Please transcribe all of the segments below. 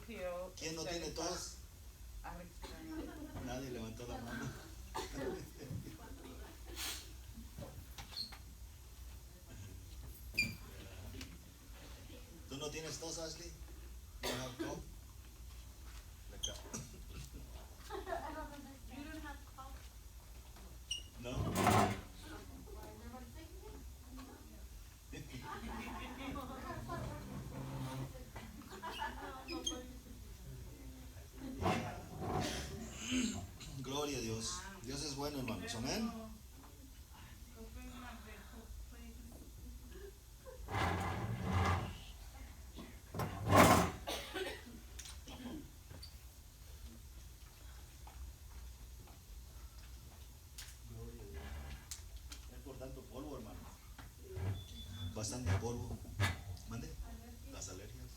¿Quién no tiene tos? Nadie levantó la mano. ¿Tú no tienes tos, Ashley? You don't have cough? No? Gloria a Dios. Dios es bueno, hermanos. Amén. Es por tanto polvo, hermano. Bastante polvo. ¿Mande? Las alergias.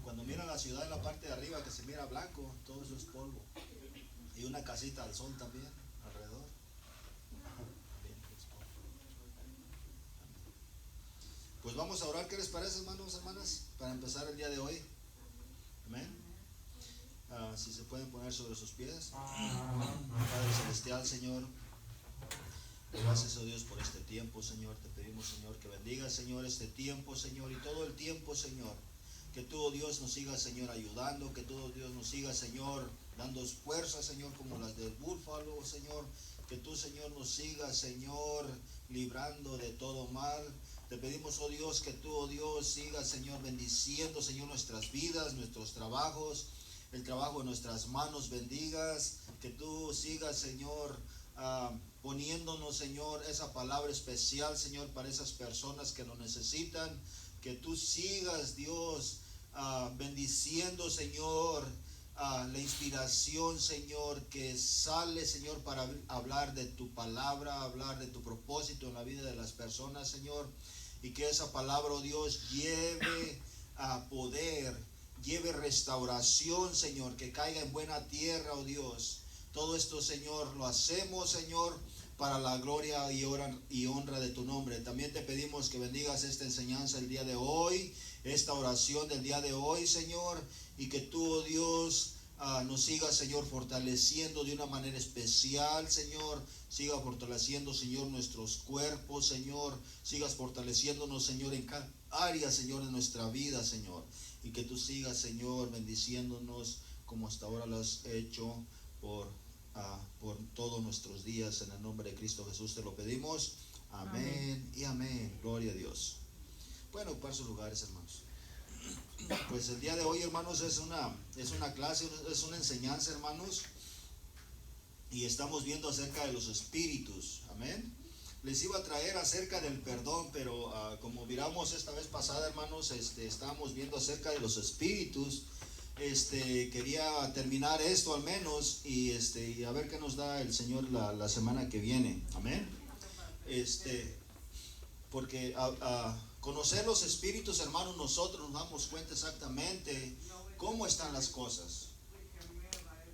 Cuando miran la ciudad en la parte de arriba que se mira blanco, todo eso es polvo. Y una casita al sol también alrededor. Pues vamos a orar. ¿Qué les parece, hermanos, hermanas? Para empezar el día de hoy. Amén. Si se pueden poner sobre sus pies. Padre Celestial, Señor, gracias a Dios por este tiempo, Señor. Te pedimos, Señor, que bendiga, Señor, este tiempo, Señor, y todo el tiempo, Señor. Que tú, oh Dios, nos siga, Señor, ayudando. Que tú, oh Dios, nos siga, Señor, dando fuerzas, Señor, como las del búfalo, Señor. Que tú, Señor, nos siga, Señor, librando de todo mal. Te pedimos, oh Dios, que tú, oh Dios, sigas, Señor, bendiciendo, Señor, nuestras vidas, nuestros trabajos, el trabajo de nuestras manos bendigas. Que tú sigas, Señor, poniéndonos, Señor, esa palabra especial, Señor, para esas personas que lo necesitan. Que tú sigas, Dios, bendiciendo, Señor, la inspiración, Señor, que sale, Señor, para hablar de tu palabra, hablar de tu propósito en la vida de las personas, Señor. Y que esa palabra, oh Dios, lleve a poder, lleve restauración, Señor, que caiga en buena tierra, oh Dios. Todo esto, Señor, lo hacemos, Señor, para la gloria y honra de tu nombre. También te pedimos que bendigas esta enseñanza el día de hoy, esta oración del día de hoy, Señor, y que tú, oh Dios, nos sigas, Señor, fortaleciendo de una manera especial, Señor. Siga fortaleciendo, Señor, nuestros cuerpos, Señor. Sigas fortaleciéndonos, Señor, en cada área, Señor, de nuestra vida, Señor. Y que tú sigas, Señor, bendiciéndonos como hasta ahora lo has hecho por todos nuestros días. En el nombre de Cristo Jesús te lo pedimos. Amén y amén. Gloria a Dios. Pueden ocupar sus lugares, hermanos. Pues el día de hoy, hermanos, es una clase, es una enseñanza, hermanos. Y estamos viendo acerca de los espíritus. Amén. Les iba a traer acerca del perdón, pero como miramos esta vez pasada, hermanos, estábamos viendo acerca de los espíritus. Quería terminar esto al menos y a ver qué nos da el Señor la semana que viene. Amén. Porque conocer los espíritus, hermanos, nosotros nos damos cuenta exactamente cómo están las cosas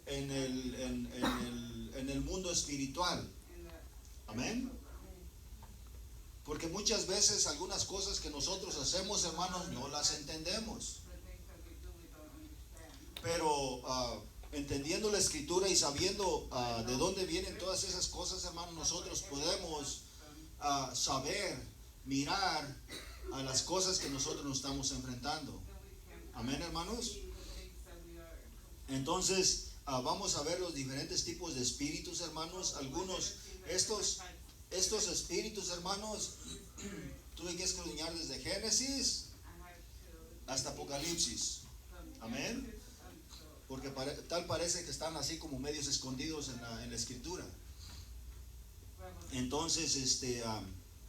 en el mundo espiritual. Amén. Porque muchas veces algunas cosas que nosotros hacemos, hermanos, no las entendemos. Pero entendiendo la escritura y sabiendo de dónde vienen todas esas cosas, hermanos, nosotros podemos saber, mirar a las cosas que nosotros nos estamos enfrentando. Amén, hermanos. Entonces vamos a ver los diferentes tipos de espíritus, hermanos. Algunos, estos espíritus, hermanos, tuve que escudriñar desde Génesis hasta Apocalipsis. Amén. Porque tal parece que están así como medios escondidos en la escritura. Entonces,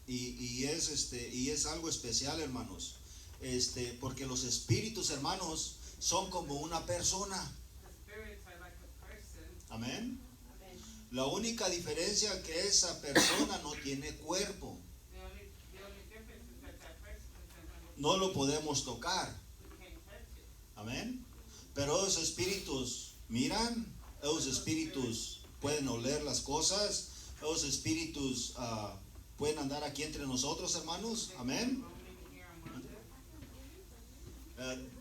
y es algo especial, hermanos. Porque los espíritus, hermanos, son como una persona. Amén. La única diferencia es que esa persona no tiene cuerpo. No lo podemos tocar. Amén. Pero esos espíritus miran, esos espíritus pueden oler las cosas, esos espíritus pueden andar aquí entre nosotros, hermanos. Amén.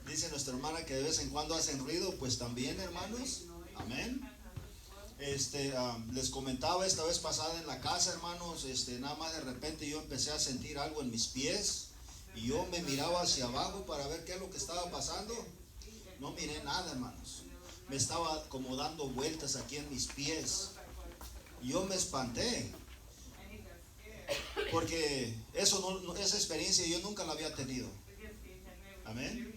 Dice nuestra hermana que de vez en cuando hacen ruido, pues también, hermanos. Amén. Les comentaba esta vez pasada en la casa, hermanos, nada más de repente yo empecé a sentir algo en mis pies y yo me miraba hacia abajo para ver qué es lo que estaba pasando. No miré nada, hermanos. Me estaba como dando vueltas aquí en mis pies. Y yo me espanté, porque esa experiencia yo nunca la había tenido. Amén.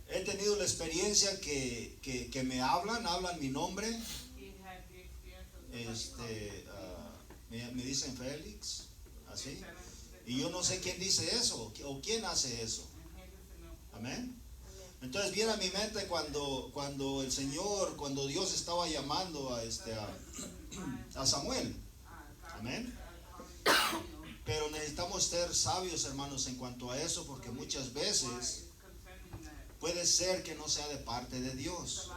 He tenido la experiencia que me hablan mi nombre. Me dicen Félix, así. Y yo no sé quién dice eso o quién hace eso. Amén. Entonces viene a mi mente cuando el Señor, cuando Dios estaba llamando a Samuel. Amén. Pero necesitamos ser sabios, hermanos, en cuanto a eso, porque muchas veces puede ser que no sea de parte de Dios.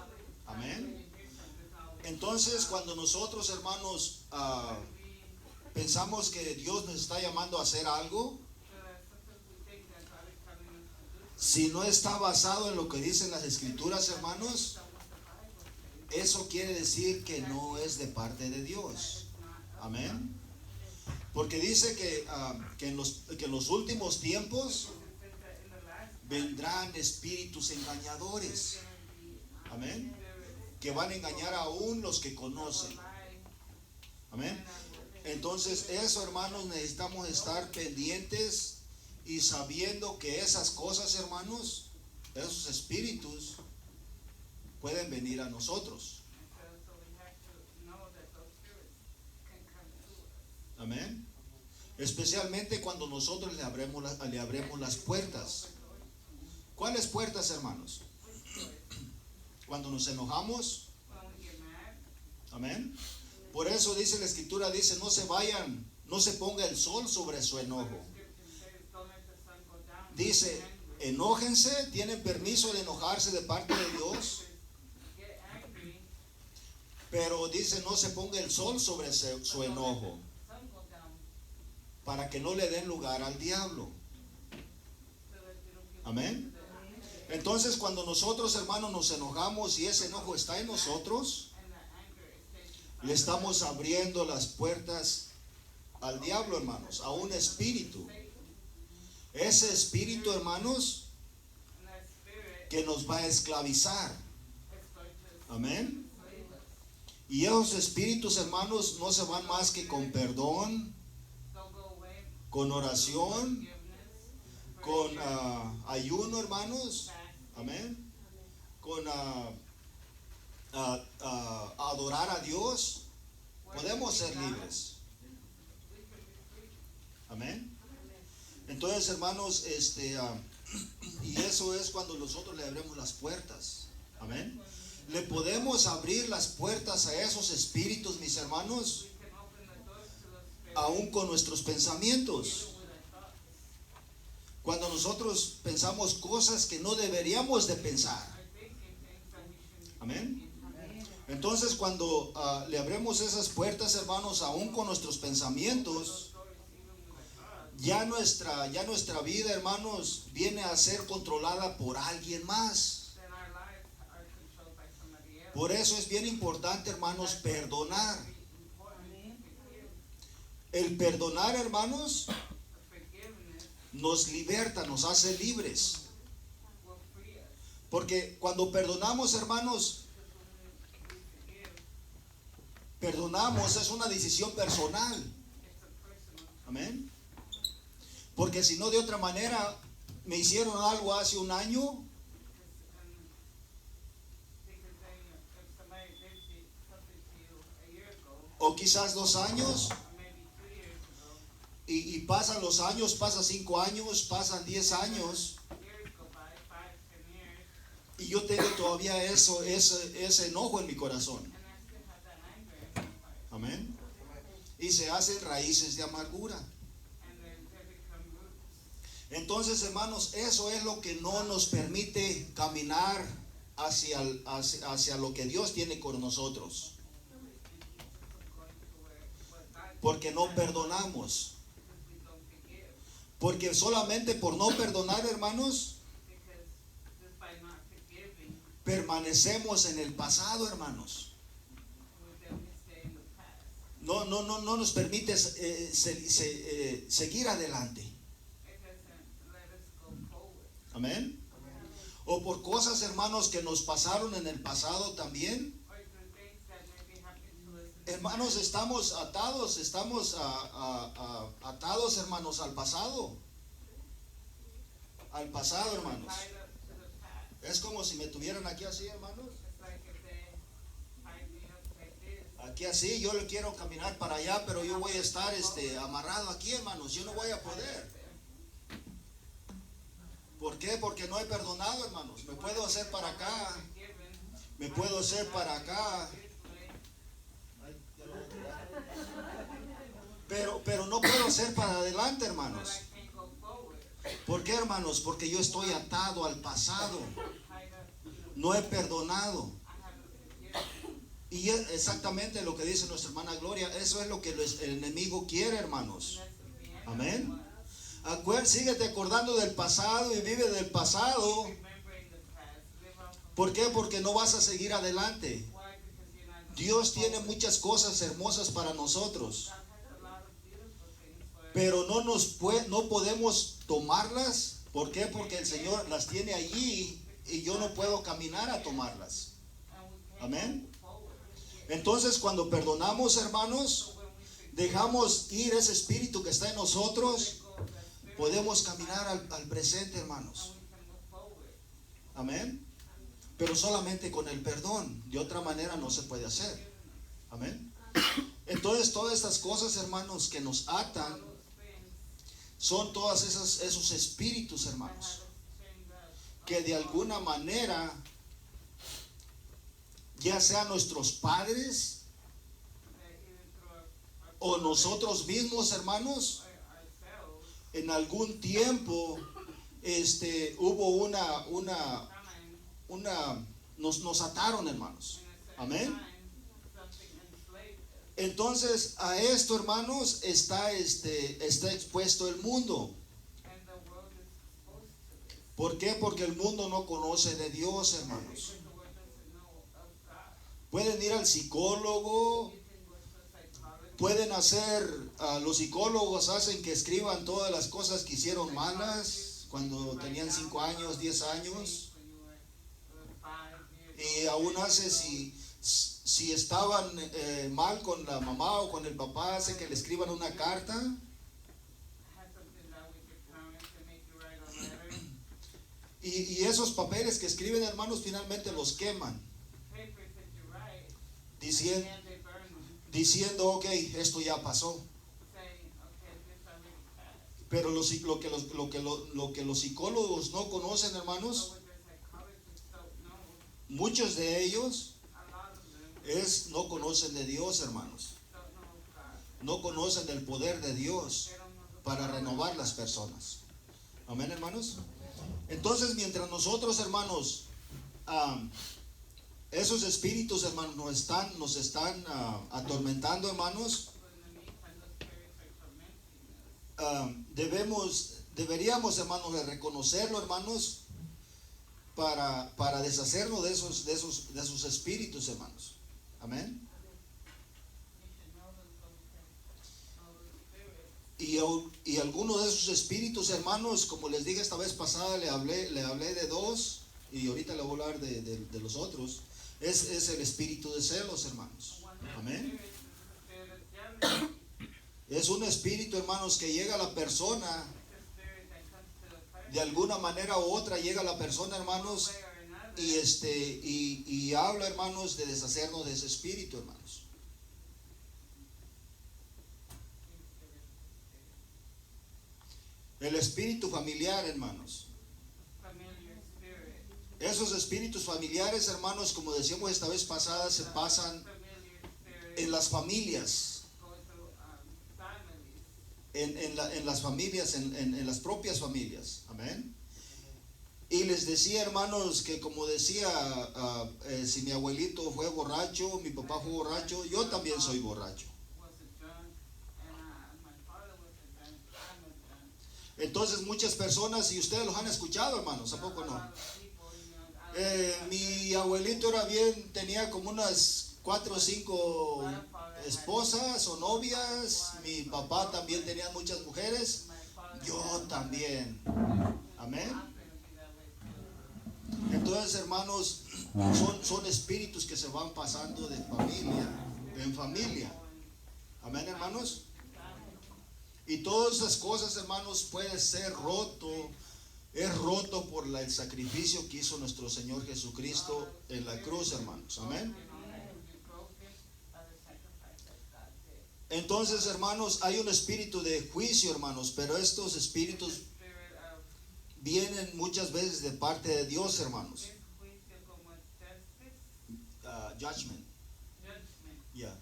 Amén. Entonces, cuando nosotros, hermanos, pensamos que Dios nos está llamando a hacer algo, si no está basado en lo que dicen las Escrituras, hermanos, eso quiere decir que no es de parte de Dios. Amén. Porque dice que en los últimos tiempos vendrán espíritus engañadores. Amén. Que van a engañar aún los que conocen. Amén. Entonces eso, hermanos, necesitamos estar pendientes y sabiendo que esas cosas, hermanos, esos espíritus pueden venir a nosotros. Amén. Especialmente cuando nosotros le abremos las puertas. ¿Cuáles puertas, hermanos? Cuando nos enojamos. Amén. Por eso dice la Escritura, dice, no se vayan, no se ponga el sol sobre su enojo. Dice, enójense, tienen permiso de enojarse de parte de Dios. Pero dice, no se ponga el sol sobre su enojo, para que no le den lugar al diablo. Amén. Entonces, cuando nosotros, hermanos, nos enojamos y ese enojo está en nosotros, le estamos abriendo las puertas al diablo, hermanos, a un espíritu. Ese espíritu, hermanos, que nos va a esclavizar. Amén. Y esos espíritus, hermanos, no se van más que con perdón, con oración, con ayuno, hermanos. Amén. Con adorar a Dios, podemos ser libres. Amén. Entonces, hermanos, y eso es cuando nosotros le abrimos las puertas. Amén. Le podemos abrir las puertas a esos espíritus, mis hermanos, aún con nuestros pensamientos. Cuando nosotros pensamos cosas que no deberíamos de pensar. Amén. Entonces, cuando le abrimos esas puertas, hermanos, aún con nuestros pensamientos, ya nuestra vida, hermanos, viene a ser controlada por alguien más. Por eso es bien importante, hermanos, perdonar. El perdonar, hermanos, nos liberta, nos hace libres. Porque cuando perdonamos, hermanos, perdonamos, es una decisión personal. Amén. Porque si no, de otra manera, me hicieron algo hace un año, o quizás 2 años, y pasan los años, pasan 5 años, pasan 10 años, y yo tengo todavía ese enojo en mi corazón. Amén. Y se hacen raíces de amargura. Entonces, hermanos, eso es lo que no nos permite caminar hacia lo que Dios tiene con nosotros. Porque no perdonamos. Porque solamente por no perdonar, hermanos, permanecemos en el pasado, hermanos. No nos permite seguir adelante. Amén. O por cosas, hermanos, que nos pasaron en el pasado también. Hermanos, estamos atados, atados, hermanos, al pasado. Al pasado, hermanos. Es como si me tuvieran aquí así, hermanos. Aquí así, yo le quiero caminar para allá, pero yo voy a estar amarrado aquí, hermanos. Yo no voy a poder. ¿Por qué? Porque no he perdonado, hermanos. Me puedo hacer para acá. Me puedo hacer para acá. Pero no puedo hacer para adelante, hermanos. ¿Por qué, hermanos? Porque yo estoy atado al pasado. No he perdonado. Y es exactamente lo que dice nuestra hermana Gloria. Eso es lo que el enemigo quiere, hermanos. Amén. Síguete acordando del pasado y vive del pasado. ¿Por qué? Porque no vas a seguir adelante. Dios tiene muchas cosas hermosas para nosotros, pero no podemos tomarlas. ¿Por qué? Porque el Señor las tiene allí y yo no puedo caminar a tomarlas. Amén. Entonces, cuando perdonamos, hermanos, dejamos ir ese espíritu que está en nosotros, podemos caminar al presente, hermanos. Amén. Pero solamente con el perdón. De otra manera no se puede hacer. Amén. Entonces, todas estas cosas, hermanos, que nos atan, son todos esos espíritus, hermanos, que de alguna manera, ya sean nuestros padres o nosotros mismos, hermanos, en algún tiempo hubo nos ataron, hermanos. Amén. Entonces, a esto, hermanos, está expuesto el mundo. ¿Por qué? Porque el mundo no conoce de Dios, hermanos. Pueden ir al psicólogo, pueden los psicólogos hacen que escriban todas las cosas que hicieron malas cuando tenían 5 años, 10 años. Y aún hace si estaban mal con la mamá o con el papá, hace que le escriban una carta. Y esos papeles que escriben, hermanos, finalmente los queman. Diciendo, ok, esto ya pasó. Pero lo que los psicólogos no conocen, hermanos, muchos de ellos no conocen de Dios, hermanos. No conocen del poder de Dios para renovar las personas. Amén, hermanos. Entonces, mientras nosotros, hermanos, esos espíritus, hermanos, nos están atormentando, hermanos, deberíamos, hermanos, de reconocerlo, hermanos, para deshacernos de esos espíritus, hermanos. Amén. Y algunos de esos espíritus, hermanos, como les dije esta vez pasada, le hablé de 2, y ahorita le voy a hablar de los otros. Es el espíritu de celos, hermanos. Amén. Es un espíritu, hermanos, que llega a la persona, de alguna manera u otra llega a la persona, hermanos, y habla, hermanos, de deshacernos de ese espíritu, hermanos. El espíritu familiar, hermanos. Esos espíritus familiares, hermanos, como decíamos esta vez pasada, se pasan en las familias. En las familias, en las propias familias. Amén. Y les decía, hermanos, que como decía, si mi abuelito fue borracho, mi papá fue borracho, yo también soy borracho. Entonces muchas personas, y ustedes los han escuchado, hermanos, ¿a poco no? mi abuelito era bien, tenía como unas 4 o 5 esposas o novias. Mi papá también tenía muchas mujeres. Yo también. Amén. Entonces, hermanos, son espíritus que se van pasando de familia en familia. Amén, hermanos. Y todas esas cosas, hermanos, puede ser roto. Es roto por el sacrificio que hizo nuestro Señor Jesucristo en la cruz, hermanos. Amén. Entonces, hermanos, hay un espíritu de juicio, hermanos, pero estos espíritus vienen muchas veces de parte de Dios, hermanos. Judgment. Yeah.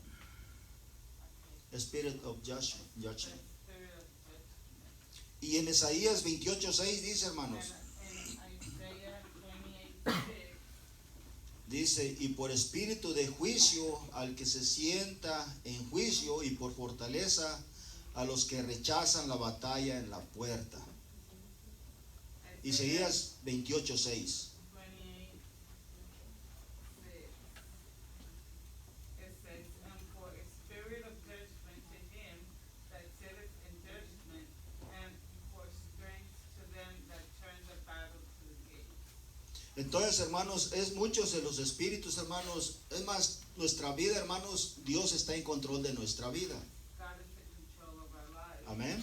Spirit of judgment. Y en Isaías 28:6 dice, hermanos, dice, y por espíritu de juicio al que se sienta en juicio, y por fortaleza a los que rechazan la batalla en la puerta. Isaías 28:6. Entonces, hermanos, es muchos de los espíritus, hermanos. Es más, nuestra vida, hermanos, Dios está en control de nuestra vida. Amén.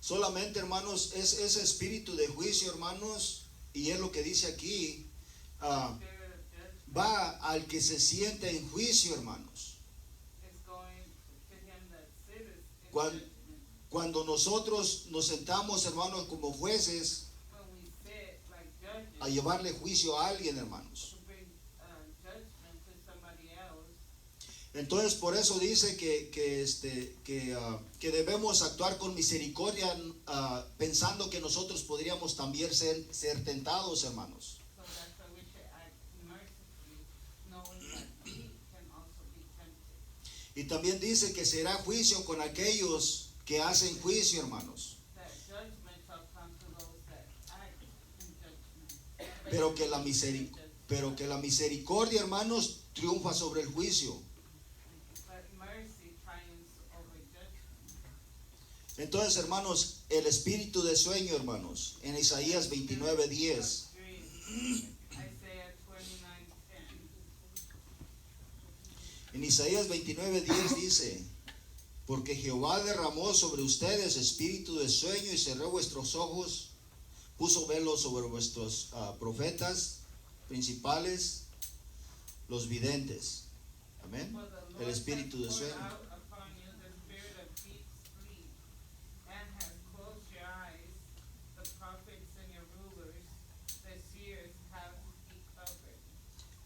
Solamente, hermanos, es ese espíritu de juicio, hermanos, y es lo que dice aquí, va al que se sienta en juicio, hermanos. Cuando nosotros nos sentamos, hermanos, como jueces, a llevarle juicio a alguien, hermanos. Entonces, por eso dice que debemos actuar con misericordia, pensando que nosotros podríamos también ser tentados, hermanos. Y también dice que será juicio con aquellos que hacen juicio, hermanos. Pero que la misericordia, hermanos, triunfa sobre el juicio. Entonces, hermanos, el espíritu de sueño, hermanos, en Isaías 29:10. En Isaías 29:10 dice, porque Jehová derramó sobre ustedes espíritu de sueño y cerró vuestros ojos, puso velo sobre vuestros profetas principales, los videntes. Amén. El espíritu de sueño.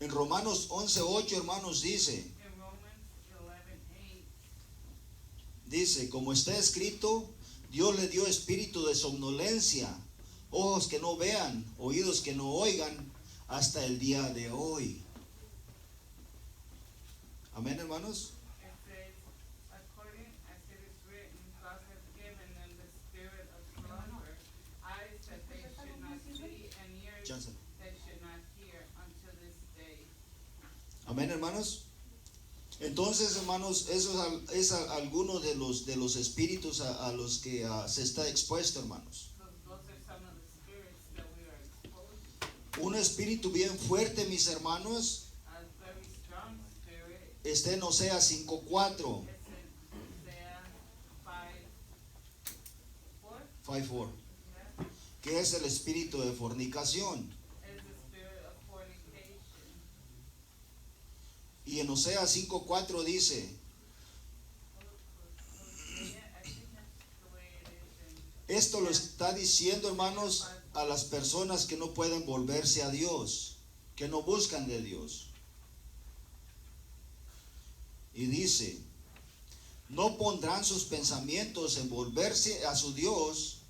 En Romanos 11:8, hermanos, dice, como está escrito, Dios le dio espíritu de somnolencia, ojos que no vean, oídos que no oigan, hasta el día de hoy. Amén, hermanos. Amén, hermanos. Entonces, hermanos, eso es alguno de los espíritus a los que se está expuesto, hermanos. Un espíritu bien fuerte, mis hermanos, está en Oseas 5:4. 5:4. Que es el espíritu de fornicación. Y en Oseas 5:4 dice, esto lo está diciendo, hermanos, a las personas que no pueden volverse a Dios, que no buscan de Dios. Y dice, no pondrán sus pensamientos en volverse a su Dios,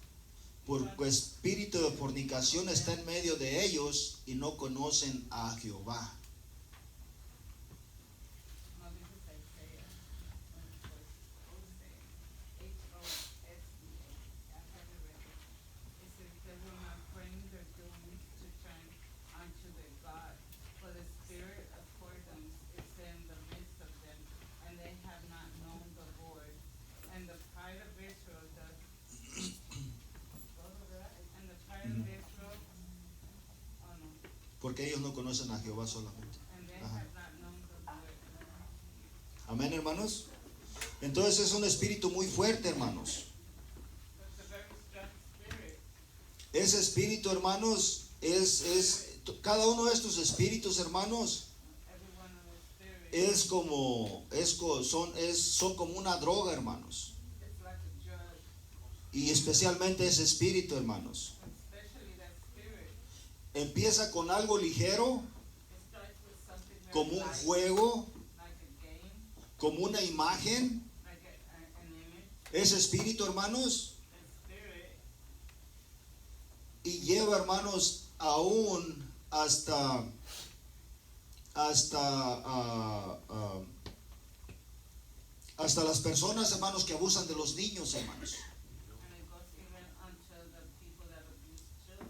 porque espíritu de fornicación está en medio de ellos y no conocen a Jehová. porque ellos no conocen a Jehová solamente. And they Ajá. have not known the Lord. Amén, hermanos. Entonces es un espíritu muy fuerte, hermanos. That's a very strong spirit. Ese espíritu, hermanos, cada uno de estos espíritus, hermanos, Every one of the spirits. son como una droga, hermanos. It's like a drug. Y especialmente ese espíritu, hermanos. Especially that spirit. Empieza con algo ligero, It starts with something very como un light, juego, like a game, como una imagen. like an image. Ese espíritu, hermanos, That spirit y lleva, hermanos, aún hasta las personas, hermanos, que abusan de los niños, hermanos. and it goes even unto the people that abuse children.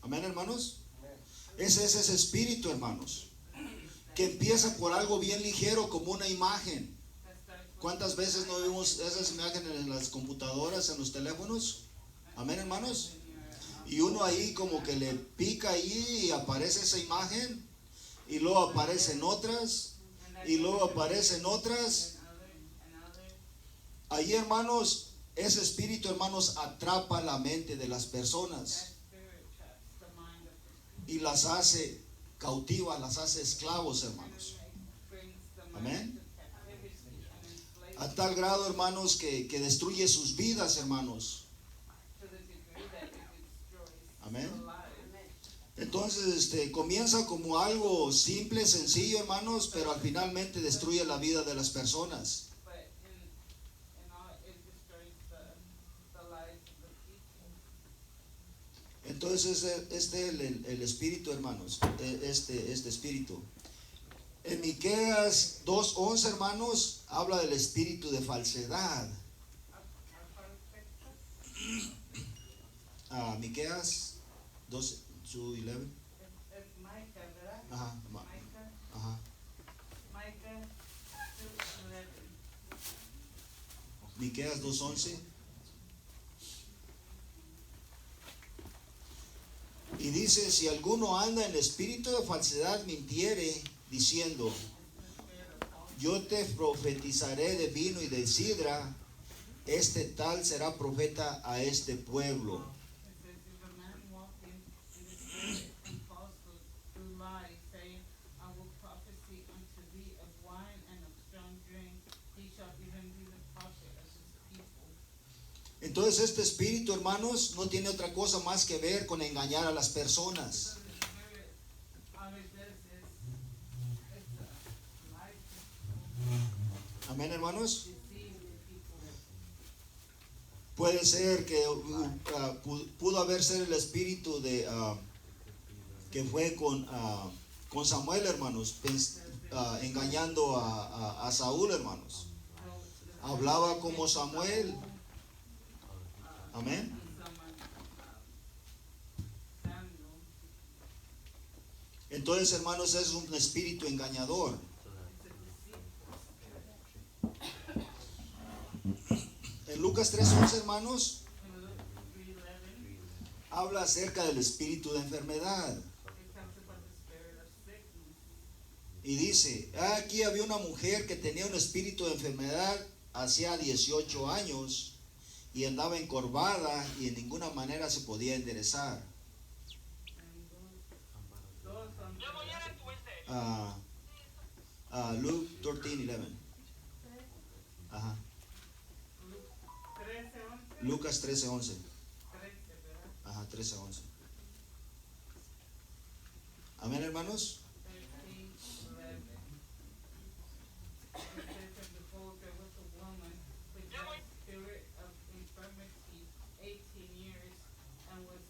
Amén, hermanos. Ese es ese espíritu, hermanos, que empieza por algo bien ligero, como una imagen. That starts with ¿Cuántas veces no vimos esas imágenes en las computadoras, en los teléfonos? Amén, hermanos. Y uno ahí como que le pica ahí y aparece esa imagen, y luego aparecen otras, y luego aparecen otras. and other. Ahí, hermanos, ese espíritu, hermanos, atrapa la mente de las That personas spirit traps the mind of the people. y las hace cautivas, las hace esclavos, hermanos. Brings the mind Amén. to captivity and enslaves A tal grado, hermanos, que destruye sus vidas, hermanos. to the degree that it destroys Amén. their lives. Entonces, comienza como algo simple, sencillo, hermanos, pero al finalmente destruye la vida de las personas. But in all, it destroys the lives of the people. Entonces, el espíritu, hermanos, este espíritu. En Miqueas 2:11, hermanos, habla del espíritu de falsedad. Miqueas 2:11. Es Micah, ¿verdad? Ajá, Micah, ajá. Micah 2:11. Miqueas 2:11. Y dice, si alguno anda en espíritu de falsedad, mintiere, diciendo, yo te profetizaré de vino y de sidra, este tal será profeta a este pueblo. It says, if a man walk in the spirit and falsehood through lies, saying, I will prophesy unto thee of wine and of strong drink, he shall even be the prophet of his people. Entonces este espíritu, hermanos, no tiene otra cosa más que ver con engañar a las personas. So the spirit, all it does is, it's a lie to Amén, hermanos. deceive the people. Puede ser que pudo haber sido el espíritu de que fue con Samuel, hermanos, engañando a Saúl, hermanos. Hablaba como Samuel. Amén. Samuel. Entonces, hermanos, es un espíritu engañador. En Lucas 3:11, hermanos, In Luke 3:11, habla acerca del espíritu de enfermedad. it talks about the spirit of sickness. Y dice, aquí había una mujer que tenía un espíritu de enfermedad hacía 18 años y andaba encorvada y en ninguna manera se podía enderezar. And those on Luke 13:11. Ajá. Luke 13:11. Lucas 13:11. 13, ¿verdad? Ajá, 13:11. Amén, hermanos. 13:11. It says, and behold, there was a woman which had a spirit of infirmity 18 years, and was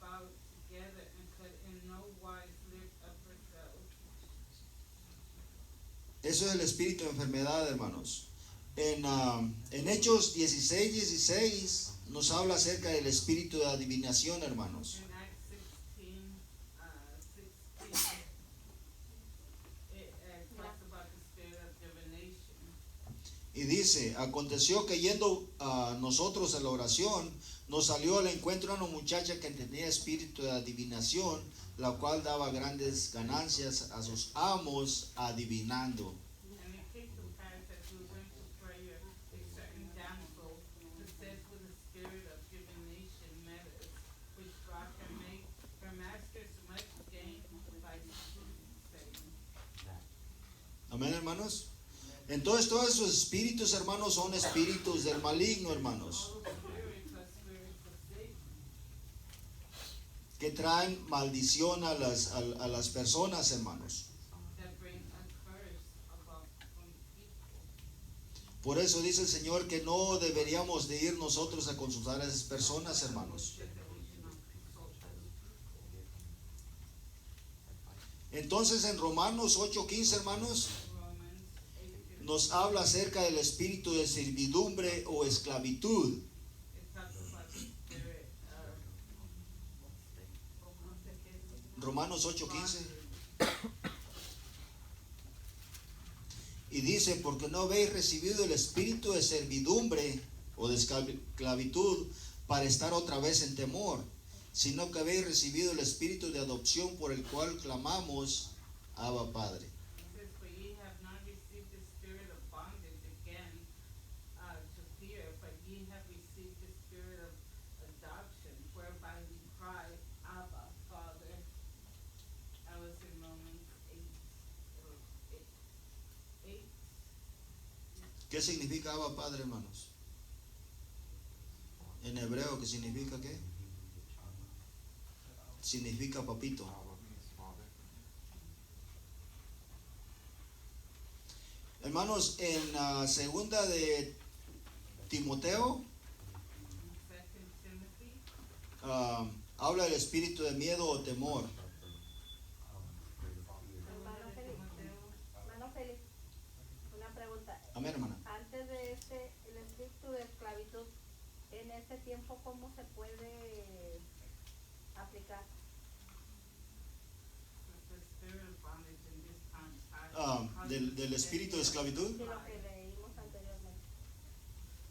bowed together, and could in no wise lift up herself. Eso es el espíritu de enfermedad, hermanos. En Hechos 16:16 nos habla acerca del espíritu de adivinación, hermanos. In Acts 16, it talks about the spirit of divination. Y dice, aconteció que yendo a nosotros a la oración, nos salió al encuentro una muchacha que tenía espíritu de adivinación, la cual daba grandes ganancias a sus amos adivinando. And it came to pass as we went to prayer, a certain damsel, possessed with a spirit of divination, met us, which brought her masters much gain by soothsaying. Amén, hermanos. Entonces todos esos espíritus, hermanos, son espíritus del maligno, hermanos, All spirits are spirits of Satan que traen maldición a las personas, hermanos. that bring a curse about from people. Por eso dice el Señor que no deberíamos de ir nosotros a consultar a esas personas, hermanos. That we should not consult those people. Entonces en Romanos 8:15, hermanos, Romans 8:15, nos habla acerca del espíritu de servidumbre o esclavitud. it talks about the spirit of Romanos 8:15. Y dice, porque no habéis recibido el espíritu de servidumbre o de esclavitud para estar otra vez en temor, sino que habéis recibido el espíritu de adopción por el cual clamamos, Abba Padre. It says, for ye have not received the spirit of bondage again to fear, but ye have received the spirit of adoption, whereby we cry, Abba, Father. I was in Romans 8. ¿Qué significa Abba Padre, hermanos? En hebreo, ¿qué significa qué? Significa papito. Hermanos, en la segunda de Timoteo, 2 Timothy, habla del espíritu de miedo o temor. Hermano Félix, hermano Félix, una pregunta. Amén, hermana. Antes de el espíritu de esclavitud, en este tiempo, ¿cómo se puede aplicar? the spirit of bondage in this time. Del espíritu de esclavitud De lo que leímos anteriormente.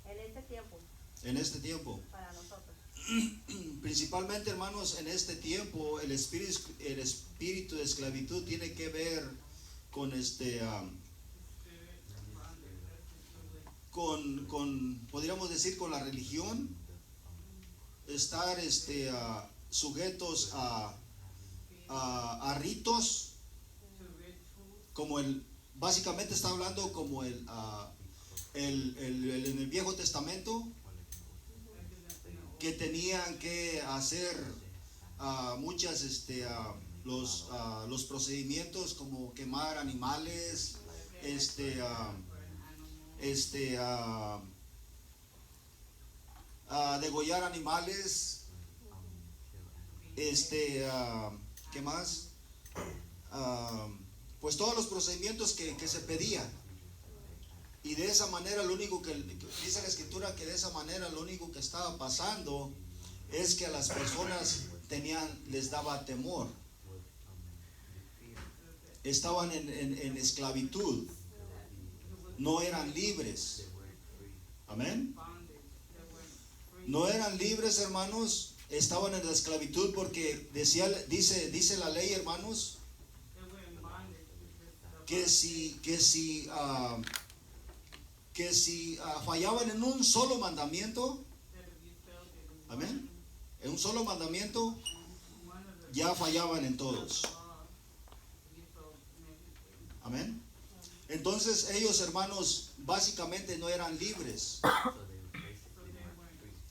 En este tiempo, en este tiempo. para nosotros. Principalmente, hermanos, en este tiempo el espíritu de esclavitud tiene que ver con podríamos decir, con la religión, estar sujetos a ritos, como básicamente está hablando como en el Viejo Testamento, que tenían que hacer muchas los procedimientos como quemar animales, degollar animales, ¿qué más? Pues todos los procedimientos que se pedían. Y de esa manera lo único que dice la escritura, que de esa manera lo único que estaba pasando es que a las personas les daba temor. Estaban en esclavitud, no eran libres. Amén. No eran libres, hermanos, estaban en la esclavitud porque dice la ley, hermanos, que si fallaban en un solo mandamiento, amén, en un solo mandamiento, ya fallaban en todos. Amén. Entonces ellos, hermanos, básicamente no eran libres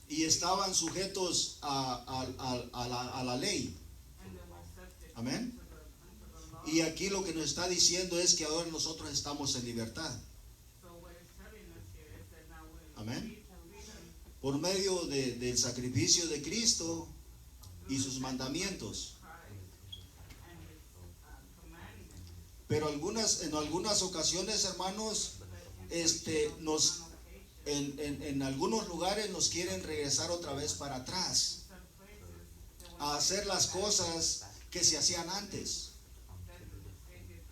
y estaban sujetos a la ley. Amén. Y aquí lo que nos está diciendo es que ahora nosotros estamos en libertad. Amén. Por medio del sacrificio de Cristo y sus mandamientos. Pero en algunas ocasiones, hermanos, en algunos lugares nos quieren regresar otra vez para atrás, a hacer las cosas que se hacían antes.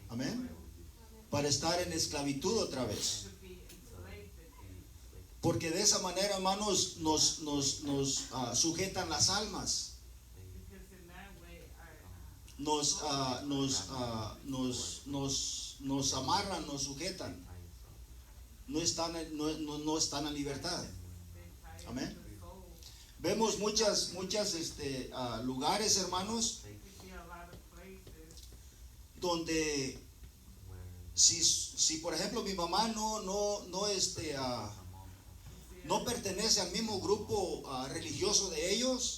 Amén. Para estar en esclavitud otra vez. Porque de esa manera, hermanos, nos sujetan las almas. Because in that way, Nos amarran, nos sujetan. No están en libertad. Amén. Vemos muchas lugares, hermanos, donde si por ejemplo mi mamá no pertenece al mismo grupo religioso de ellos,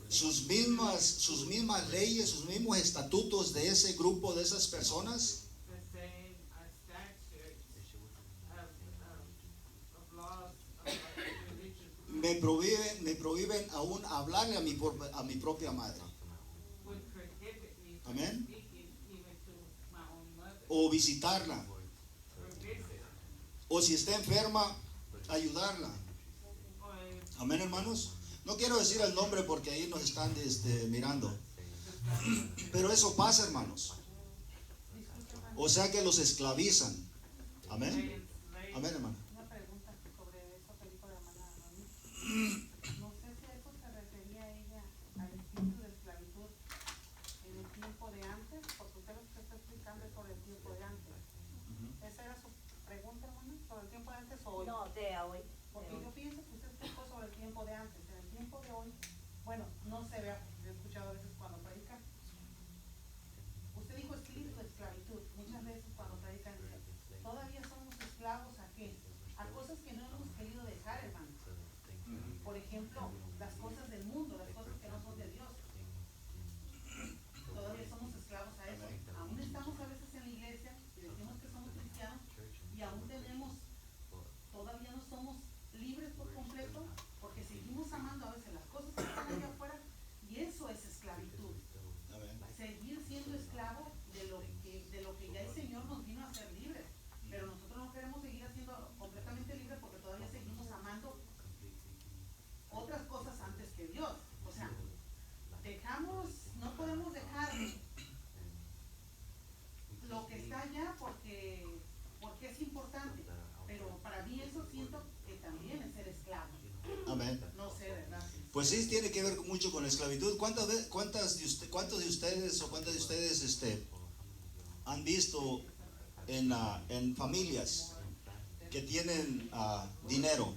sus mismas leyes, sus mismos estatutos de ese grupo, de esas personas, me prohíben aún hablarle a mi propia madre. Amén. O visitarla. O si está enferma, ayudarla. Amén, hermanos. No quiero decir el nombre porque ahí nos están mirando. Pero eso pasa, hermanos. O sea que los esclavizan. Amén. Amén, hermano. Una pregunta sobre esa película, hermana. No sé si a eso se refería ella, al espíritu de esclavitud en el tiempo de antes, porque usted lo que está explicando es sobre el tiempo de antes. ¿Esa era su pregunta, hermana? ¿Sobre el tiempo de antes o hoy? No, de hoy. Porque yo pienso que usted explicó sobre el tiempo de antes. En el tiempo de hoy, bueno, no se ve, yo he escuchado a veces cuando predican. Usted dijo espíritu de esclavitud. Muchas veces cuando predican dicen, todavía somos esclavos a qué? A cosas que no hemos querido dejar, hermano. Por ejemplo, las cosas del mundo, las cosas que no son de Dios. Todavía somos esclavos a eso. Aún estamos a veces en la iglesia y decimos que somos cristianos y aún todavía no somos libres por completo porque seguimos amando a veces las cosas que están allá afuera y eso es esclavitud. Seguir siendo esclavo de lo que ya el Señor nos vino a hacer libres. Pero nosotros no queremos seguir haciendo completamente libres porque todavía seguimos amando otras cosas antes que Dios. O sea, no podemos dejar lo que está allá porque es importante. Pero para mí eso siento que también es ser esclavo. Amén. No sé, ¿verdad? Pues sí, tiene que ver mucho con la esclavitud. ¿Cuántos de ustedes han visto en familias que tienen dinero,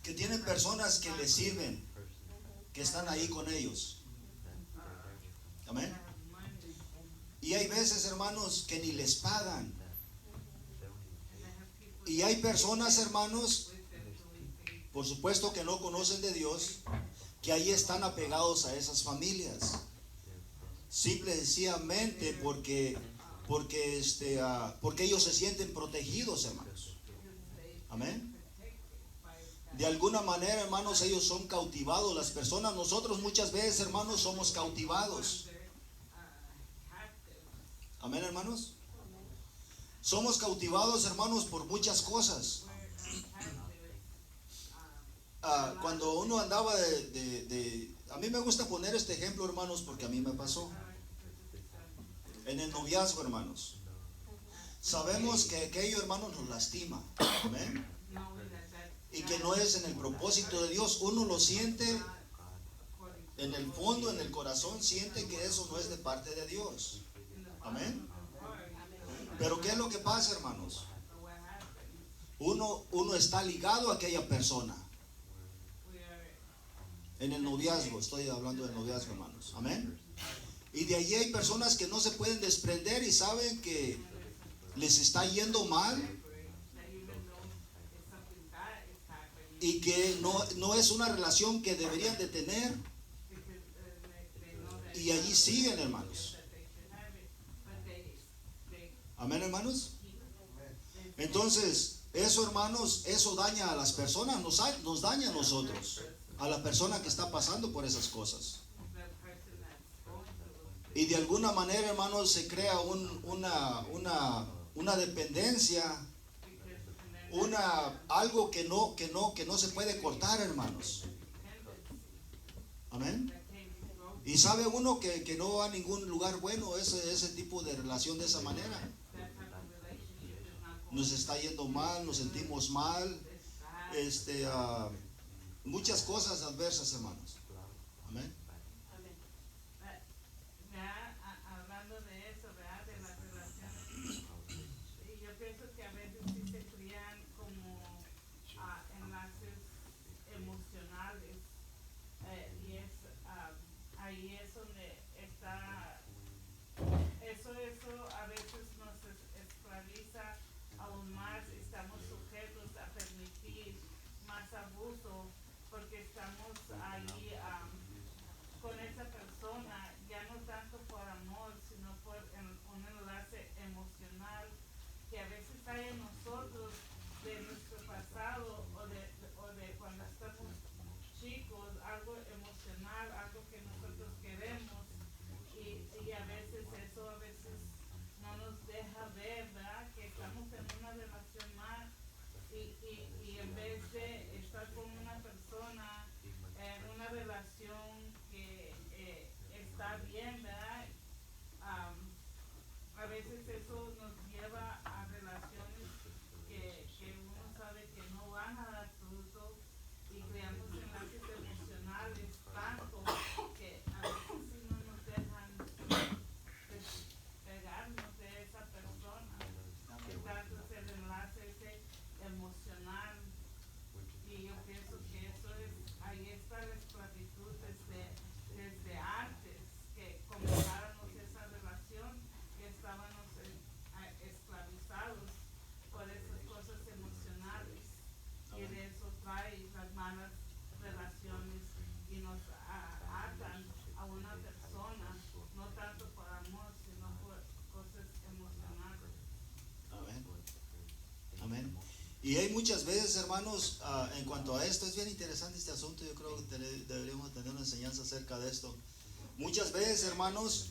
que tienen personas que les sirven, que están ahí con ellos? Amén. Y hay veces, hermanos, que ni les pagan. Y hay personas, hermanos, por supuesto que no conocen de Dios, que ahí están apegados a esas familias. Simple y sencillamente porque ellos se sienten protegidos, hermanos. Amén. De alguna manera, hermanos, ellos son cautivados. Las personas, nosotros muchas veces, hermanos, somos cautivados. Amén, hermanos. Somos cautivados, hermanos, por muchas cosas. Cuando uno andaba a mí me gusta poner este ejemplo, hermanos, porque a mí me pasó. En el noviazgo, hermanos. Sabemos que aquello, hermanos, nos lastima. Amén. Y que no es en el propósito de Dios. Uno lo siente en el fondo, en el corazón, siente que eso no es de parte de Dios. Amén. Pero ¿qué es lo que pasa, hermanos? Uno está ligado a aquella persona. En el noviazgo, estoy hablando del noviazgo, hermanos. Amén. Y de allí hay personas que no se pueden desprender y saben que les está yendo mal y que no es una relación que deberían de tener, y allí siguen, hermanos. Amén, hermanos. Entonces, eso, hermanos, eso daña a las personas, nos daña a nosotros, a la persona que está pasando por esas cosas. Y de alguna manera, hermanos, se crea una dependencia, algo que no se puede cortar, hermanos. Amén. Y sabe uno que no va a ningún lugar bueno ese tipo de relación de esa manera. That type of relationship is not going Nos está yendo mal, nos sentimos mal, it's bad. muchas cosas adversas, hermanos. Amén. Amén. Ya hablando de eso, ¿verdad? De las relaciones. Y yo pienso que a veces sí se crían como enlaces emocionales. Y ahí es donde está, eso a veces nos esclaviza aún más, estamos sujetos a permitir más abuso porque estamos ahí con esa persona, ya no tanto por amor, sino por un enlace emocional que a veces hay en nosotros de nuestro pasado o de cuando estamos chicos, algo emocional, algo que nosotros queremos y a veces eso no nos deja ver, ¿verdad? Que estamos en una relación más y en vez de estar con una persona en una relación que está bien, ¿verdad? A veces eso nos lleva a relaciones que uno sabe que no van a dar fruto y creamos enlaces emocionales tanto que a veces sí no nos dejan despegarnos de esa persona. Tanto es el enlace ese emocional y yo pienso que ahí está la esclavitud desde antes que comenzáramos esa relación, que estábamos esclavizados por esas cosas emocionales y de eso trae las malas relaciones y nos atan a una persona, no tanto por amor, sino por cosas emocionales. Amén. Amén. Y hay muchas veces, hermanos, en cuanto a esto, es bien interesante este asunto. Yo creo que deberíamos tener una enseñanza acerca de esto. Muchas veces, hermanos,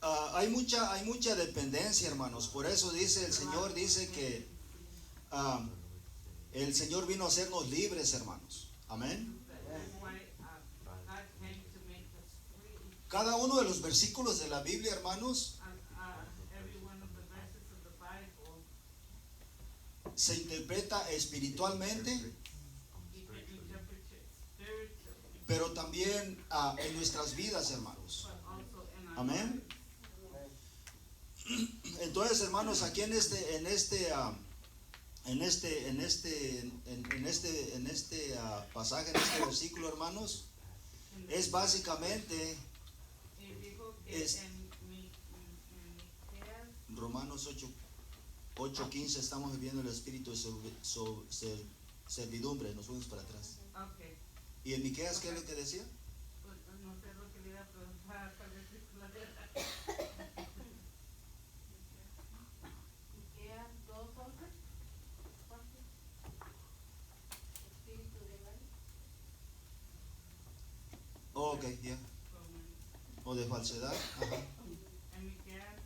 hay mucha dependencia, hermanos. Por eso dice el Señor, dice que el Señor vino a hacernos libres, hermanos. Amén. That's why God came to make us free. Cada uno de los versículos de la Biblia, hermanos, Every one of the verses of the Bible, se interpreta espiritualmente, you can interpret it spiritually, pero también en nuestras vidas, hermanos. but also in our Amén. lives. Entonces, hermanos, aquí en este pasaje, en este versículo, hermanos, es básicamente Y dijo que es- en Miqueas, Romanos 8:15, estamos viviendo el espíritu de servidumbre. Nos fuimos para atrás. okay, ¿Y en Miqueas qué es lo que decía? pues no sé lo que le iba a preguntar, tal vez es la Miqueas 2:11. Espíritu de engaño. Oh, ok, ya. O de falsedad. Ajá. en Miqueas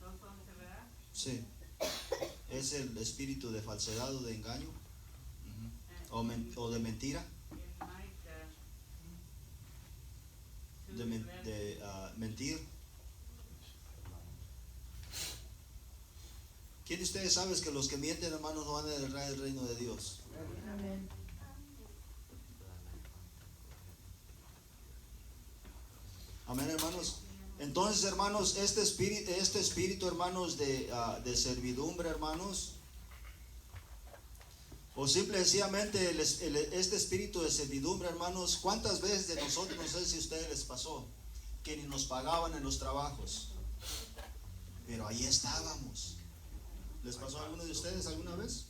2:11, ¿verdad? Sí. Es el espíritu de falsedad o de engaño. Ujú. O de mentira. En Micah, Mentir. ¿Quién de ustedes sabe que los que mienten, hermanos, no van a heredar el reino de Dios? Amén. Amén, hermanos. Entonces, hermanos, este espíritu, hermanos, de servidumbre, hermanos, o simple y sencillamente este espíritu de servidumbre, hermanos, ¿cuántas veces de nosotros, no sé si a ustedes les pasó, que ni nos pagaban en los trabajos, pero ahí estábamos? ¿Les pasó a alguno de ustedes alguna vez?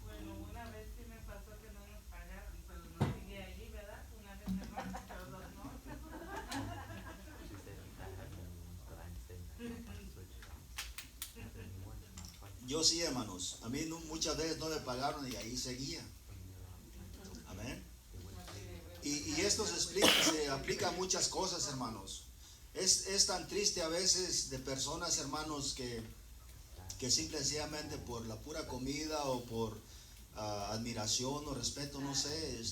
bueno, una vez sí me pasó que no nos pagaron, pero no seguí allí, ¿verdad? Una vez me mandaron, pero dos no. Yo sí, hermanos. A mí muchas veces no me pagaron y ahí seguía. Amén. Y esto se aplica a muchas cosas, hermanos. Es tan triste a veces de personas, hermanos, que que simple y sencillamente por la pura comida o por admiración o respeto, no sé,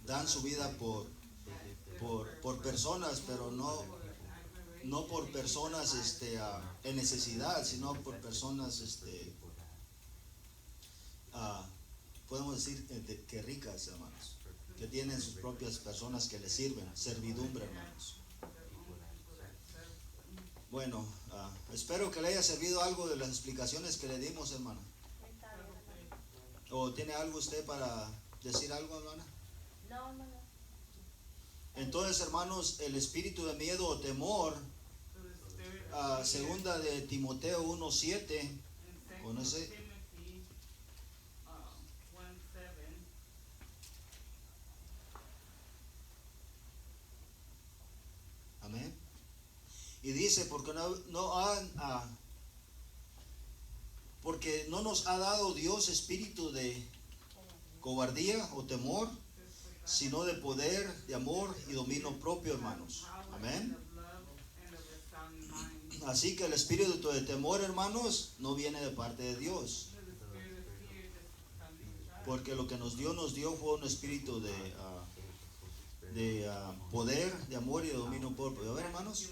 dan su vida por personas, pero no por personas en necesidad, sino por personas podemos decir que ricas, hermanos, que tienen sus propias personas que les sirven, servidumbre, hermanos. Bueno, espero que le haya servido algo de las explicaciones que le dimos, hermano. ¿O tiene algo usted para decir algo, hermana? No, no, no. Entonces, hermanos, el espíritu de miedo o temor, segunda de Timoteo 1:7, o no sé. Amén. Y dice, porque porque no nos ha dado Dios espíritu de cobardía o temor, sino de poder, de amor y dominio propio, hermanos. Amén. Así que el espíritu de temor, hermanos, no viene de parte de Dios. Porque lo que nos dio fue un espíritu de poder, de amor y de dominio propio. A ver, hermanos.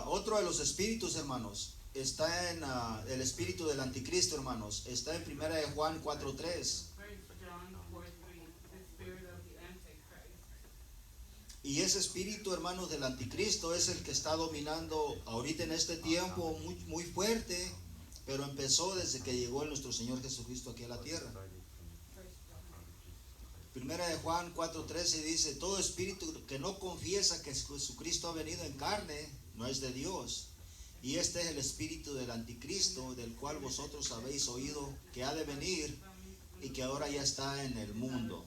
Otro de los espíritus, hermanos, está en el espíritu del anticristo, hermanos. Está en 1 de Juan 4:3. Y ese espíritu, hermanos, del anticristo es el que está dominando ahorita en este tiempo muy, muy fuerte, pero empezó desde que llegó nuestro Señor Jesucristo aquí a la tierra. 1 de Juan 4:13 dice, todo espíritu que no confiesa que Jesucristo ha venido en carne, no es de Dios. Y este es el espíritu del anticristo, del cual vosotros habéis oído que ha de venir y que ahora ya está en el mundo.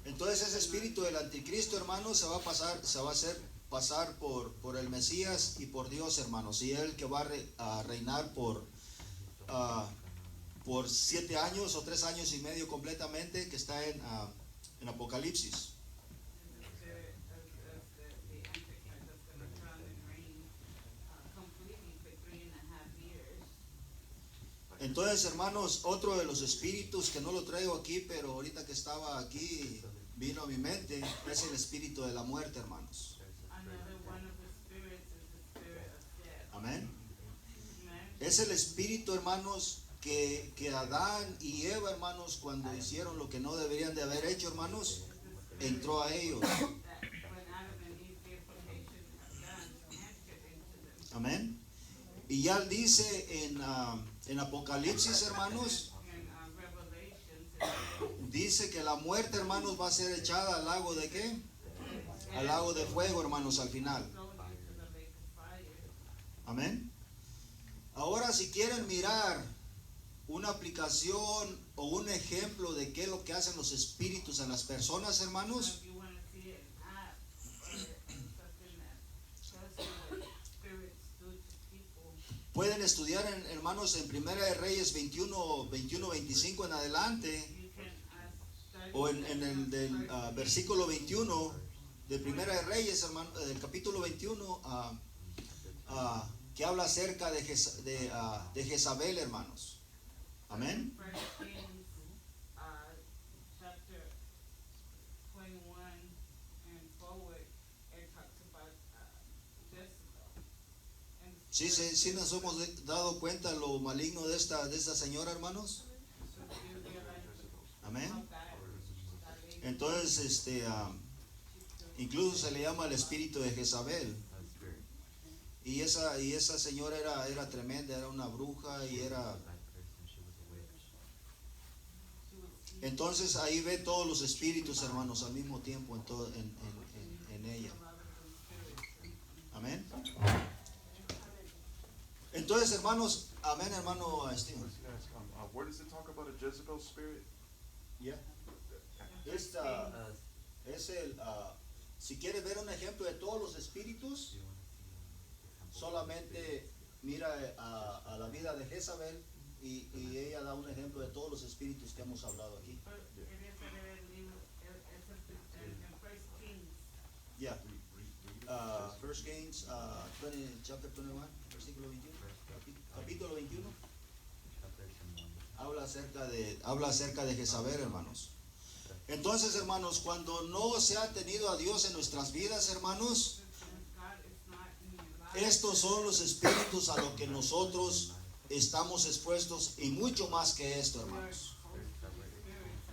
Entonces ese espíritu del anticristo, hermanos, se va a hacer pasar por el Mesías y por Dios, hermanos, y él que va a reinar por 7 años o 3 años y medio completamente, que está en Apocalipsis. Entonces, hermanos, otro de los espíritus que no lo traigo aquí, pero ahorita que estaba aquí vino a mi mente, es el espíritu de la muerte, hermanos. Amén. Es el espíritu, hermanos, que Adán y Eva, hermanos, cuando hicieron lo que no deberían de haber hecho, hermanos, entró a ellos. Amén. Y ya dice en Apocalipsis, hermanos, dice que la muerte, hermanos, va a ser echada al lago de ¿qué? Al lago de fuego, hermanos, al final. Amén. Ahora, si quieren mirar una aplicación o un ejemplo de qué es lo que hacen los espíritus en las personas, hermanos, pueden estudiar, hermanos, en Primera de Reyes 21-25 en adelante, o en el del versículo 21 de Primera de Reyes, hermano, del capítulo 21, que habla acerca de Jezabel, hermanos. Amén. Sí nos hemos dado cuenta lo maligno de esta señora, hermanos. Amén. Entonces, incluso se le llama el espíritu de Jezabel. Y esa señora era tremenda, era una bruja y era... Entonces ahí ve todos los espíritus, hermanos, al mismo tiempo en ella. Amén. Entonces, hermanos, amén, hermano Steven. Where does it talk about a Jezebel spirit? Yeah. Si quieres ver un ejemplo de todos los espíritus, solamente solamente mira a la vida de Jezabel y ella da un ejemplo de todos los espíritus que hemos hablado aquí. Pero quería saber el libro, en First Kings. Yeah. 1 Kings, chapter 21, versículo 21, capítulo 21. Habla acerca de Jezabel, hermanos. Entonces, hermanos, cuando no se ha tenido a Dios en nuestras vidas, hermanos, estos son los espíritus a los que nosotros estamos expuestos y mucho más que esto, hermanos.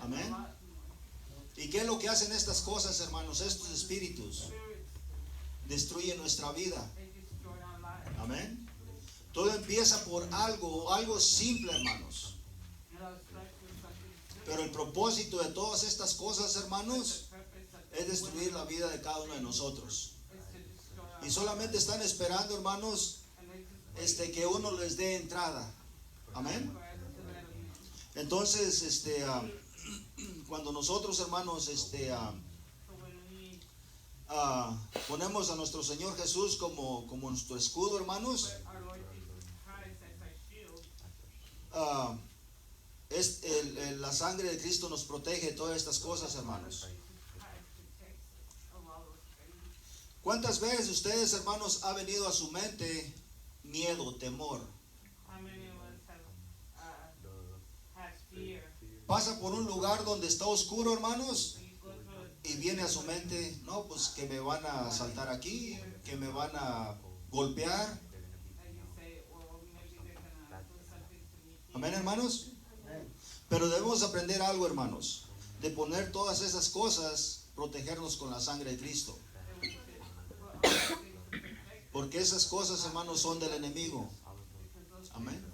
Amén. ¿Y qué es lo que hacen estas cosas, hermanos? Estos espíritus destruyen nuestra vida. Amén. Todo empieza por algo simple, hermanos. Pero el propósito de todas estas cosas, hermanos, es destruir la vida de cada uno de nosotros. Y solamente están esperando, hermanos, que uno les dé entrada. Amén. Entonces, cuando nosotros, hermanos, ponemos a nuestro Señor Jesús como nuestro escudo, hermanos, la sangre de Cristo nos protege de todas estas cosas, hermanos. ¿Cuántas veces ustedes, hermanos, ha venido a su mente miedo, temor? Pasa por un lugar donde está oscuro, hermanos, y viene a su mente, no, pues que me van a asaltar aquí, que me van a golpear. Amén, hermanos. Pero debemos aprender algo, hermanos, de poner todas esas cosas, protegernos con la sangre de Cristo. Porque esas cosas, hermanos, son del enemigo. Amén.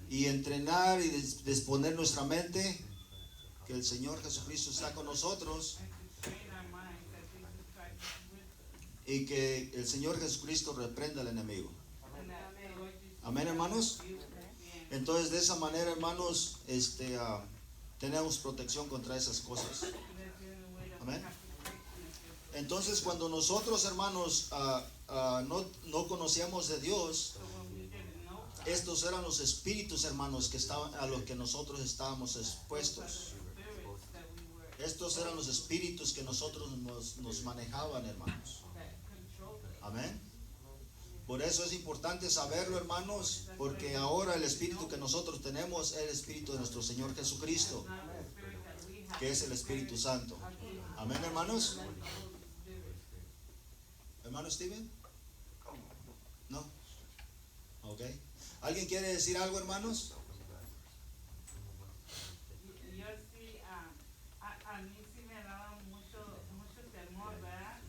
Y entrenar y disponer nuestra mente, que el Señor Jesucristo está con nosotros y que el Señor Jesucristo reprenda al enemigo. Amén, hermanos. Entonces, de esa manera, hermanos, tenemos protección contra esas cosas. Amén. Entonces, cuando nosotros, hermanos, no conocíamos de Dios, estos eran los espíritus, hermanos, a los que nosotros estábamos expuestos. Estos eran los espíritus que nosotros nos manejaban, hermanos. Amén. Por eso es importante saberlo, hermanos, porque ahora el espíritu que nosotros tenemos es el espíritu de nuestro Señor Jesucristo, que es el Espíritu Santo. Amén, hermanos. ¿Hermano Steven? ¿No? Ok. ¿Alguien quiere decir algo, hermanos? Yo sí, a mí sí me daba mucho temor, ¿verdad?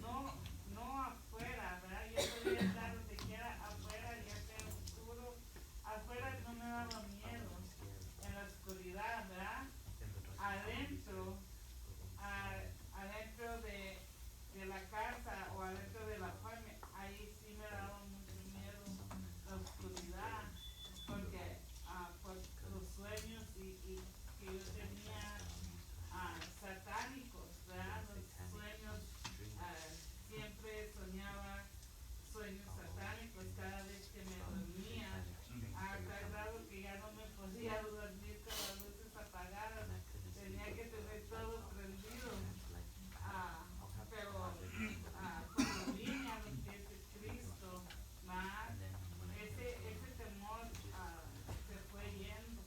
No afuera, ¿verdad? Yo podía estar donde quiera, afuera, ya sea oscuro. Afuera no me daba miedo, en la oscuridad, ¿verdad? Adentro de la casa o adentro de la farmacia, ahí sí me daba mucho miedo la oscuridad, porque por los sueños y que yo tenía satánicos, ¿verdad? Los sueños, siempre soñaba sueños satánicos cada vez que me dormía, a tal grado que ya no me podía dormir con las luces apagadas, tenía que tener todo prendido. Pero cuando vine a los pies de Cristo, ese temor se fue yendo.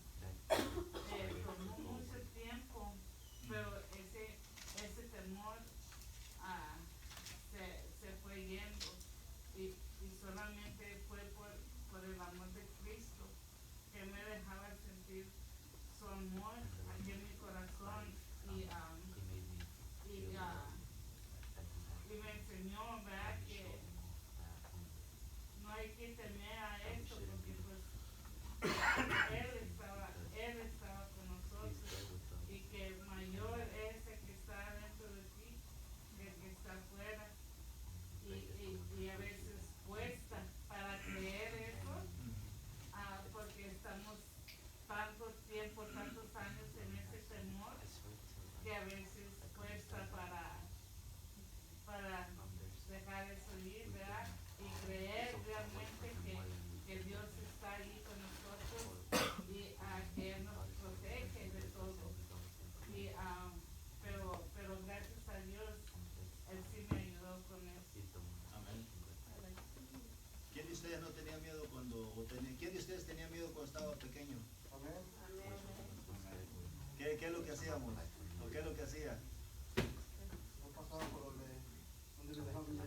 Tomó mucho tiempo, pero ese temor se fue yendo. Y solamente fue por el amor de Cristo que me dejaba sentir su amor aquí en mi corazón. Y me enseñó, ¿verdad?, que no hay que temer a esto, porque pues Él estaba con nosotros, y que mayor es el que está dentro de ti que el que está afuera. Y a veces cuesta para creer eso, porque estamos tanto tiempo, tantos años en ese temor, que a veces cuesta para dejar ¿Quién de ustedes tenía miedo cuando estaba pequeño? Amén. ¿Qué es lo que hacíamos? ¿O qué es lo que hacía? No pasaba por donde le dejaban ir.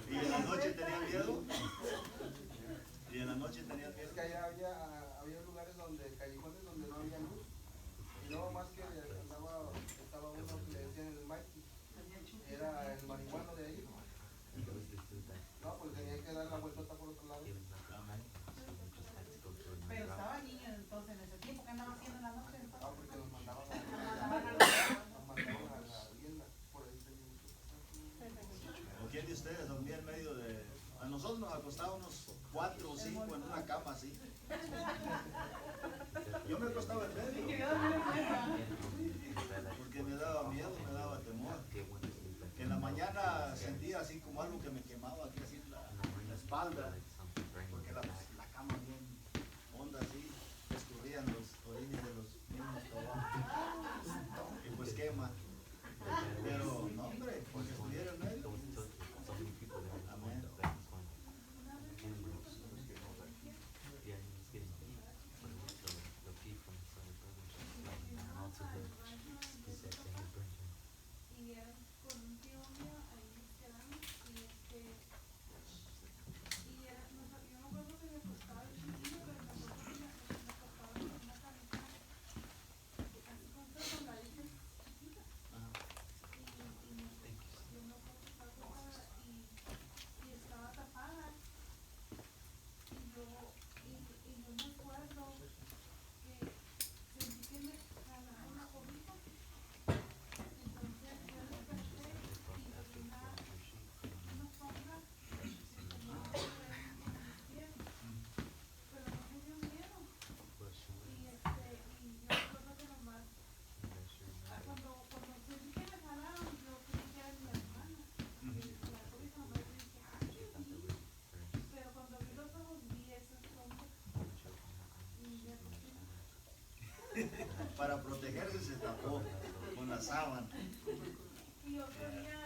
¿Y en la noche tenía miedo? ¿Y en la noche tenía Es miedo? que allá había lugares donde, callejones donde no había luz. Y luego más que estaba uno que le decían el Mikey. Era el marihuano de ahí. No, pues tenía que dar la vueltota por otro lado. Pero estaba niño entonces en ese tiempo, ¿qué andaba haciendo en la noche entonces? Ah, porque nos mandaban a la vivienda. Por ahí teníamos que pasar. ¿O quién de ustedes dormía en medio de...? A nosotros nos acostábamos 4 o 5 en una cama así. Yo me acostaba en medio. Porque me daba miedo, me daba temor. En la mañana sentía así como algo que me quemaba aquí así en la espalda. Porque la cama bien honda así, escurrían los orines de los niños todo. Y pues quema. Pero no hombre, porque estuviera en medio. Amén. Y era con un tío mío, ahí nos quedamos y era, yo me acuerdo que me acostaba el chiquillo, pero me acuerdo que me acostaba con una camisa así con esas soldaditas chiquitas y yo me acuerdo que estaba acostada y estaba tapada y yo me acuerdo que sentí que me jalaron una cobija. Entonces yo desperté y vi una sombra que tenía un poder en mis pies, pero no me dio miedo. Y yo recuerdo que nomás, cuando sentí que me jalaron, yo creí que era mi hermana. Y la cobija nomás dije, ay, Dios mío. Pero cuando abrí los ojos vi esa sombra y me asusté. Para protegerse se tapó con la sábana. Y yo quería